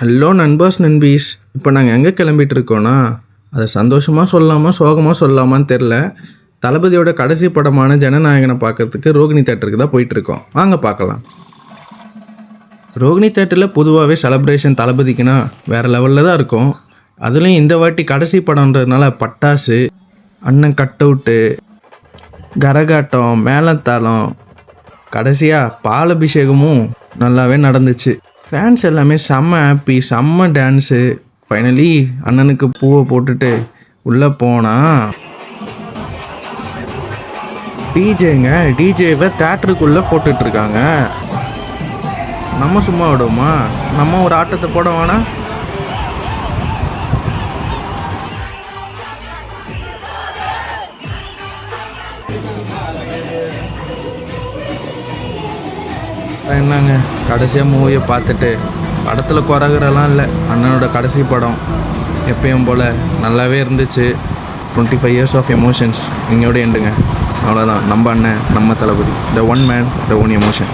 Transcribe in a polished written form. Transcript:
Hello நண்பர்ஸ் நண்பீஸ், இப்போ நாங்கள் எங்கே கிளம்பிட்டு இருக்கோன்னா, அதை சந்தோஷமாக சொல்லாமா சோகமாக சொல்லாமான்னு தெரில. தளபதியோட கடைசி படமான ஜனநாயகனை பார்க்கறதுக்கு ரோகிணி தேட்டருக்கு தான் போயிட்டுருக்கோம். வாங்க பார்க்கலாம். ரோகிணி தேட்டரில் பொதுவாகவே செலப்ரேஷன் தளபதிக்குன்னா வேறு லெவலில் தான் இருக்கும். அதுலேயும் இந்த வாட்டி கடைசி படம்ன்றதுனால பட்டாசு, அண்ணன் கட் அவுட்டு, கரகாட்டம், மேளத்தாளம், கடைசியாக பால் அபிஷேகமும் நல்லாவே நடந்துச்சு. ஃபேன்ஸ் எல்லாமே செம்ம ஹாப்பி, செம்ம டான்ஸு. ஃபைனலி அண்ணனுக்கு பூவை போட்டுட்டு உள்ளே போனால் டிஜேவை தேட்டருக்குள்ளே போட்டுட்ருக்காங்க. நம்ம சும்மா விடுவோமா? நம்ம ஒரு ஆட்டத்தை போட வேணாம். என்னங்க கடைசியாக மூவியை பார்த்துட்டு படத்தில் குறகுறலாம் இல்லை. அண்ணனோட கடைசி படம் எப்பயும் போல் நல்லாவே இருந்துச்சு. 25 years ஆஃப் எமோஷன்ஸ் இங்கோட எண்டுங்க. அவ்வளோதான். நம்ம அண்ணன், நம்ம Thalapathy, the one man, the one emotion.